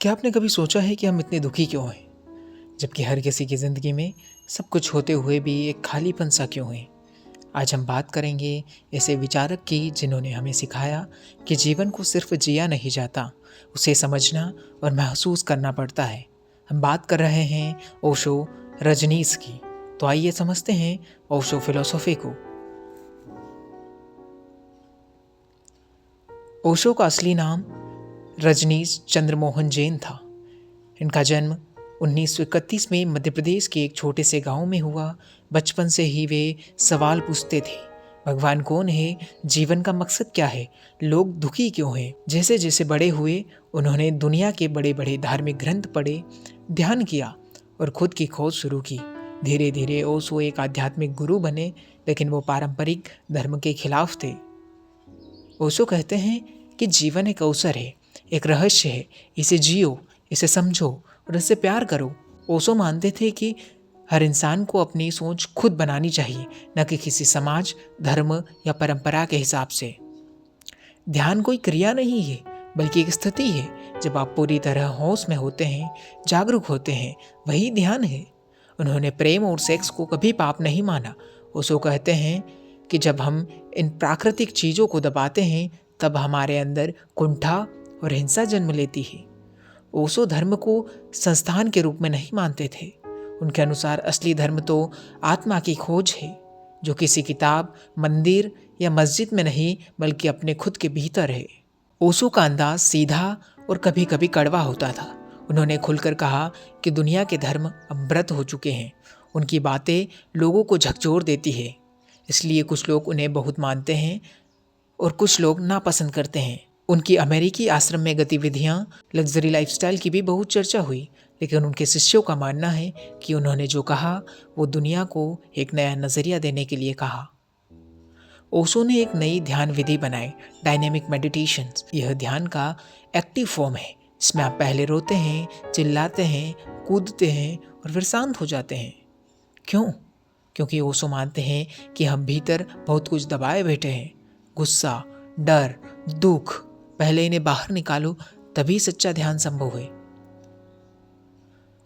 क्या आपने कभी सोचा है कि हम इतने दुखी क्यों हैं, जबकि हर किसी की ज़िंदगी में सब कुछ होते हुए भी एक खालीपन सा क्यों है? आज हम बात करेंगे ऐसे विचारक की जिन्होंने हमें सिखाया कि जीवन को सिर्फ जिया नहीं जाता, उसे समझना और महसूस करना पड़ता है। हम बात कर रहे हैं ओशो रजनीश की। तो आइए समझते हैं ओशो फिलोसॉफी को। ओशो का असली नाम रजनीश चंद्रमोहन जैन था। इनका जन्म 1931 में मध्य प्रदेश के एक छोटे से गांव में हुआ। बचपन से ही वे सवाल पूछते थे, भगवान कौन है, जीवन का मकसद क्या है, लोग दुखी क्यों हैं। जैसे जैसे बड़े हुए उन्होंने दुनिया के बड़े बड़े धार्मिक ग्रंथ पढ़े, ध्यान किया और खुद की खोज शुरू की। धीरे धीरे ओशो एक आध्यात्मिक गुरु बने, लेकिन वो पारंपरिक धर्म के खिलाफ थे। ओशो कहते हैं कि जीवन एक अवसर है, एक रहस्य है, इसे जियो, इसे समझो और इससे प्यार करो। ओशो मानते थे कि हर इंसान को अपनी सोच खुद बनानी चाहिए, न कि किसी समाज, धर्म या परंपरा के हिसाब से। ध्यान कोई क्रिया नहीं है, बल्कि एक स्थिति है। जब आप पूरी तरह होश में होते हैं, जागरूक होते हैं, वही ध्यान है। उन्होंने प्रेम और सेक्स को कभी पाप नहीं माना। ओशो कहते हैं कि जब हम इन प्राकृतिक चीज़ों को दबाते हैं, तब हमारे अंदर कुंठा और हिंसा जन्म लेती है। ओशो धर्म को संस्थान के रूप में नहीं मानते थे। उनके अनुसार असली धर्म तो आत्मा की खोज है, जो किसी किताब, मंदिर या मस्जिद में नहीं, बल्कि अपने खुद के भीतर है। ओशो का अंदाज सीधा और कभी कभी कड़वा होता था। उन्होंने खुलकर कहा कि दुनिया के धर्म अब मृत हो चुके हैं। उनकी बातें लोगों को झकझोर देती है, इसलिए कुछ लोग उन्हें बहुत मानते हैं और कुछ लोग नापसंद करते हैं। उनकी अमेरिकी आश्रम में गतिविधियां, लग्जरी लाइफस्टाइल की भी बहुत चर्चा हुई, लेकिन उनके शिष्यों का मानना है कि उन्होंने जो कहा वो दुनिया को एक नया नज़रिया देने के लिए कहा। ओशो ने एक नई ध्यान विधि बनाई, डायनेमिक मेडिटेशंस। यह ध्यान का एक्टिव फॉर्म है, जिसमें आप पहले रोते हैं, चिल्लाते हैं, कूदते हैं और फिर शांत हो जाते हैं। क्यों? क्योंकि ओशो मानते हैं कि हम भीतर बहुत कुछ दबाए बैठे हैं, गुस्सा, डर, दुख। पहले इन्हें बाहर निकालो, तभी सच्चा ध्यान संभव है।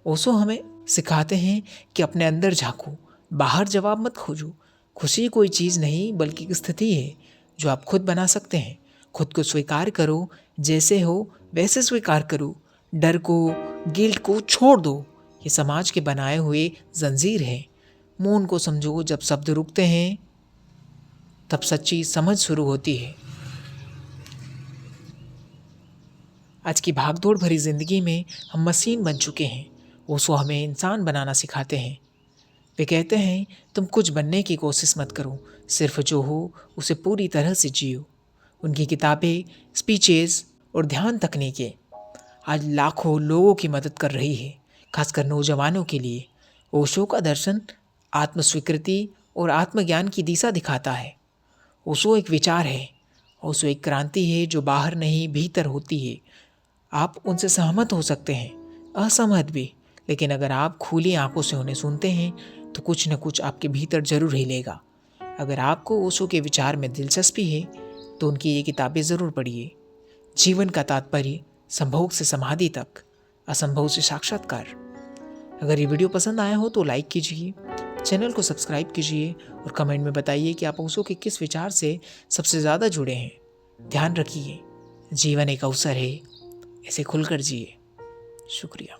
ओशो हमें सिखाते हैं कि अपने अंदर झांको, बाहर जवाब मत खोजो। खुशी कोई चीज़ नहीं, बल्कि एक स्थिति है जो आप खुद बना सकते हैं। खुद को स्वीकार करो, जैसे हो वैसे स्वीकार करो। डर को, गिल्ट को छोड़ दो, ये समाज के बनाए हुए जंजीर है। मौन को समझो, जब शब्द रुकते हैं तब सच्ची समझ शुरू होती है। आज की भागदौड़ भरी जिंदगी में हम मशीन बन चुके हैं। ओशो हमें इंसान बनाना सिखाते हैं। वे कहते हैं, तुम कुछ बनने की कोशिश मत करो, सिर्फ जो हो उसे पूरी तरह से जियो। उनकी किताबें, स्पीचेस और ध्यान तकनीकें आज लाखों लोगों की मदद कर रही है, खासकर नौजवानों के लिए। ओशो का दर्शन आत्मस्वीकृति और आत्मज्ञान की दिशा दिखाता है। ओशो एक विचार है, ओशो एक क्रांति है जो बाहर नहीं, भीतर होती है। आप उनसे सहमत हो सकते हैं, असहमत भी, लेकिन अगर आप खुली आंखों से उन्हें सुनते हैं तो कुछ न कुछ आपके भीतर जरूर हिलेगा। अगर आपको ओशो के विचार में दिलचस्पी है तो उनकी ये किताबें ज़रूर पढ़िए। जीवन का तात्पर्य संभोग से समाधि तक, असंभव से साक्षात्कार। अगर ये वीडियो पसंद आया हो तो लाइक कीजिए, चैनल को सब्सक्राइब कीजिए और कमेंट में बताइए कि आप ओशो के किस विचार से सबसे ज़्यादा जुड़े हैं। ध्यान रखिए, जीवन एक अवसर है, इसे खुलकर जिए। शुक्रिया।